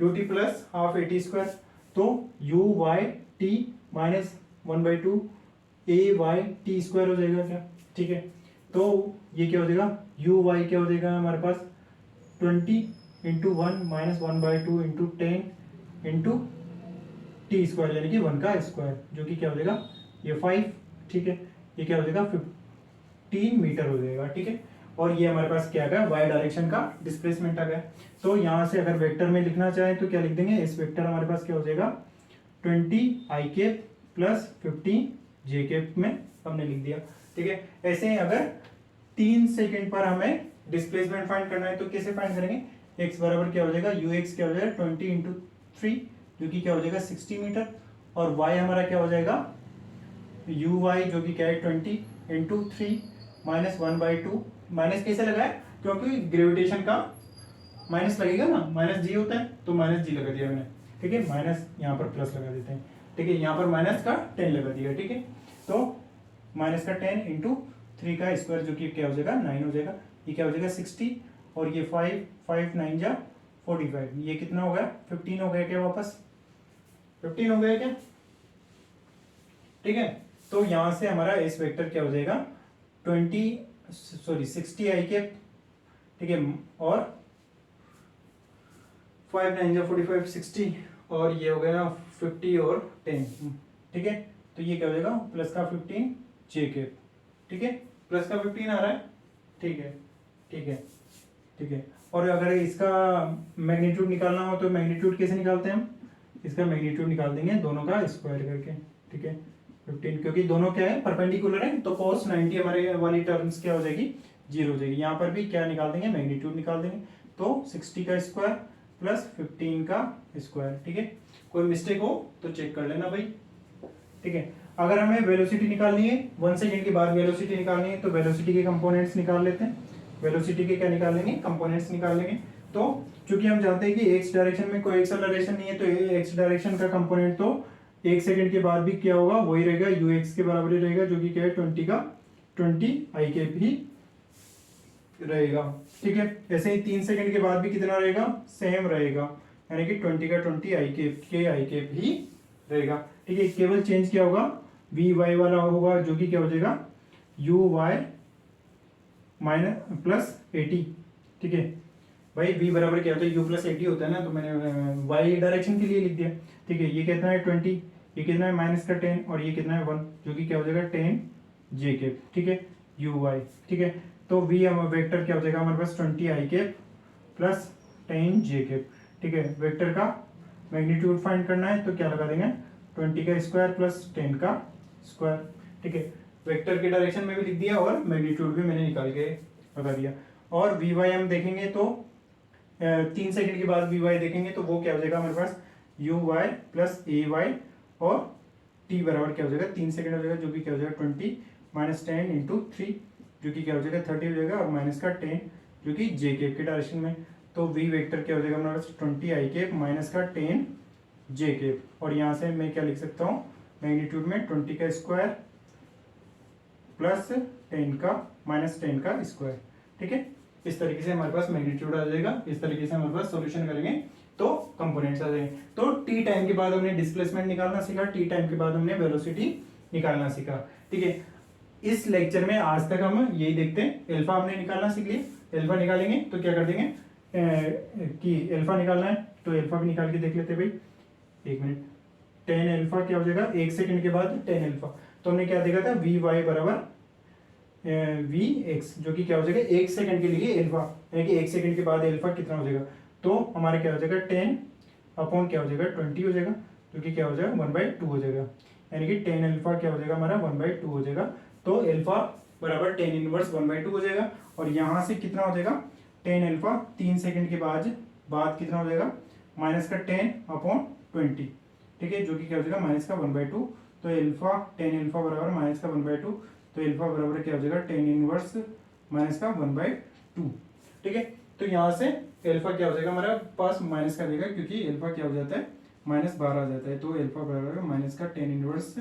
U T plus half A T square, तो U Y T minus 1/2 A Y T square हो जाएगा क्या, ठीक है। तो ये क्या हो जाएगा यू वाई क्या हो जाएगा हमारे पास 20 into 1 minus 1/2 into 10 into T square यानी कि 1 का स्क्वायर, जो कि क्या हो जाएगा ये 5, ठीक है। ये क्या हो जाएगा 15 मीटर हो जाएगा, ठीक है। और ये हमारे पास क्या आ गया वाई डायरेक्शन का डिस्प्लेसमेंट आ गया। तो यहाँ से अगर वेक्टर में लिखना चाहें तो क्या लिख देंगे, इस वेक्टर हमारे पास क्या हो जाएगा 20 आई केप प्लस 15 जे केप में हमने लिख दिया, ठीक है। ऐसे ही अगर 3 सेकंड पर हमें डिस्प्लेसमेंट फाइंड करना है तो कैसे फाइंड करेंगे, x बराबर क्या हो जाएगा यू एक्स क्या हो जाएगा 20 इंटू 3 जो कि क्या हो जाएगा 60 मीटर, और y हमारा क्या हो जाएगा यू वाई जो कि क्या है 20 इंटू 3 माइनस 1/2, माइनस कैसे लगा है क्योंकि ग्रेविटेशन का माइनस लगेगा ना, माइनस जी होता है तो माइनस जी लगा दिया मैंने, ठीक है। माइनस यहाँ पर प्लस लगा देते हैं, ठीक है। यहाँ पर माइनस का 10 लगा दिया, ठीक है। तो माइनस का 10 इंटू 3 का स्क्वायर जो कि क्या हो जाएगा 9 हो जाएगा, ये क्या हो जाएगा 60, और ये 5 9 जा 45, ये कितना हो गया 15 हो गया क्या, वापस 15 हो गया क्या, ठीक है। तो यहां से हमारा एस वेक्टर क्या हो जाएगा 60 आई कैप, ठीक है, और 5 9 जा 45 60, और ये हो गया 50 और 10, ठीक है। तो ये क्या हो जाएगा प्लस का 15 जे कैप, ठीक है, प्लस का 15 आ रहा है, ठीक है ठीक है ठीक है। और अगर इसका मैग्नीट्यूड निकालना हो तो मैग्नीट्यूड कैसे निकालते हैं हम, इसका मैग्नीट्यूड निकाल देंगे दोनों का स्क्वायर करके, ठीक है 15, क्योंकि दोनों क्या है परपेंडिकुलर है तो cos 90 हमारे वाली टर्म्स क्या हो जाएगी 0 हो जाएगी। यहाँ पर भी क्या निकाल देंगे मैग्नीट्यूड निकाल देंगे, तो 60 का स्क्वायर प्लस 15 का स्क्वायर, ठीक है। कोई मिस्टेक हो तो चेक कर लेना भाई, ठीक है। अगर हमें वेलोसिटी निकालनी है 1 सेकंड के बाद वेलोसिटी निकालनी है तो वेलोसिटी के कंपोनेंट्स निकाल लेते हैं, वेलोसिटी के क्या निकाल लेंगे कंपोनेंट्स निकाल लेंगे। तो चूंकि हम जानते हैं कि एक्स डायरेक्शन में कोई एक्सेलरेशन नहीं है तो एक्स डायरेक्शन का कंपोनेंट तो 1 सेकंड के बाद भी क्या होगा वही रहेगा यू एक्स के बराबर ही रहेगा, जो कि क्या है 20 का 20 आई कैप ही रहेगा, ठीक है। ऐसे ही 3 सेकंड के बाद भी कितना रहेगा सेम रहेगा, यानी कि 20 का 20 आई कैप के आई कैप ही रहेगा, ठीक है। केवल चेंज क्या होगा वी वाई वाला होगा जो कि क्या हो जाएगा यू वाई माइनस प्लस 80, ठीक है। भाई v बराबर क्या होता है u प्लस 80 होता है ना, तो मैंने y डायरेक्शन के लिए लिख दिया, ठीक है। ये कितना है 20, ये कितना है माइनस का 10, और ये कितना है 1 जो कि क्या हो जाएगा 10 जे कैप, ठीक है यू वाई, ठीक है। तो v वेक्टर क्या हो जाएगा हमारे पास 20 आई कैप प्लस 10 जे कैप, ठीक है। वेक्टर का मैग्नीट्यूड फाइंड करना है तो क्या लगा देंगे 20 का स्क्वायर प्लस 10 का स्क्वायर, ठीक है। वेक्टर के डायरेक्शन में भी लिख दिया और मैग्नीट्यूड भी मैंने निकाल के लगा दिया। और वी वाई हम देखेंगे तो 3 सेकंड के बाद वी वाई देखेंगे तो वो क्या हो जाएगा हमारे पास U Y plus A Y, और टी बराबर क्या हो जाएगा 3 सेकंड हो जाएगा जो कि क्या हो जाएगा 20 माइनस 10 इंटू 3 जो कि क्या हो जाएगा 30 हो जाएगा, और माइनस का 10 जो कि जे केप के डायरेक्शन में। तो वी वेक्टर क्या हो जाएगा हमारे पास 20 आई केप माइनस का 10 जे केप, और यहाँ से मैं क्या लिख सकता हूँ मैग्नीट्यूड में 20 का स्क्वायर प्लस 10 का माइनस 10 का स्क्वायर, ठीक है। इस तरीके से हमारे पास मैग्नीट्यूड आ जाएगा, इस तरीके से हमारे पास सॉल्यूशन करेंगे तो कंपोनेंट्स आ जाएंगे। तो टी टाइम के बाद हमने डिस्प्लेसमेंट निकालना सीखा, टी टाइम के बाद हमने वेलोसिटी निकालना सीखा, ठीक है। इस लेक्चर में आज तक हम यही देखते हैं, एल्फा हमने निकालना सीख लिया। एल्फा निकालेंगे तो क्या कर देंगे कि एल्फा निकालना है तो एल्फा भी निकाल के देख लेते हैं भाई, 1 मिनट। 10 एल्फा क्या हो जाएगा 1 सेकंड के बाद 10 एल्फा, तो हमने क्या देखा था वी वाई बराबर वी एक्स जो कि क्या हो जाएगा 1 सेकंड के लिए एल्फा, यानी कि 1 सेकंड के बाद एल्फा कितना हो जाएगा, तो हमारे क्या हो जाएगा 10 अपॉन क्या हो जाएगा 20 हो जाएगा, जो कि क्या हो जाएगा 1/2 हो जाएगा, यानी कि 10 एल्फा क्या हो जाएगा हमारा 1/2 हो जाएगा। तो एल्फा बराबर 10 इनवर्स 1/2 हो जाएगा, और यहाँ से कितना हो जाएगा 10 एल्फा 3 सेकंड के बाद कितना हो जाएगा माइनस का 10 अपॉन 20, ठीक है, जो कि क्या हो जाएगा माइनस का 1/2। तो एल्फा 10 एल्फा बराबर माइनस का 1/2, तो एल्फा बराबर क्या हो जाएगा 10 इनवर्स माइनस का 1/2, ठीक है। तो यहाँ से एल्फा क्या हो जाएगा हमारा पास माइनस का देगा, क्योंकि एल्फा क्या हो जाता है -12 आ जाता है, तो अल्फा बराबर माइनस का टेन इनवर्स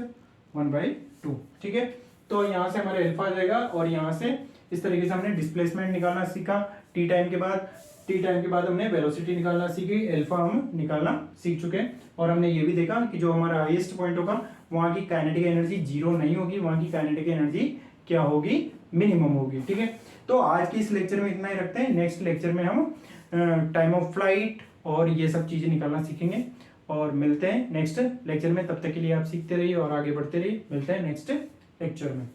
1/2। ठीक है, तो यहाँ से हमारे अल्फा आ जाएगा और यहाँ से इस तरीके से हमने डिस्प्लेसमेंट निकालना सीखा। टी टाइम के बाद हमने वेलोसिटी निकालना सीखी, अल्फा हम निकालना सीख चुके हैं। और हमने ये भी देखा कि जो हमारा हाईएस्ट पॉइंट होगा वहाँ की काइनेटिक एनर्जी जीरो नहीं होगी, वहाँ की काइनेटिक एनर्जी क्या होगी, मिनिमम होगी। ठीक है, तो आज के इस लेक्चर में इतना ही रखते हैं। नेक्स्ट लेक्चर में हम टाइम ऑफ फ्लाइट और ये सब चीजें निकालना सीखेंगे और मिलते हैं नेक्स्ट लेक्चर में। तब तक के लिए आप सीखते रहिए और आगे बढ़ते रहिए। मिलते हैं नेक्स्ट लेक्चर में।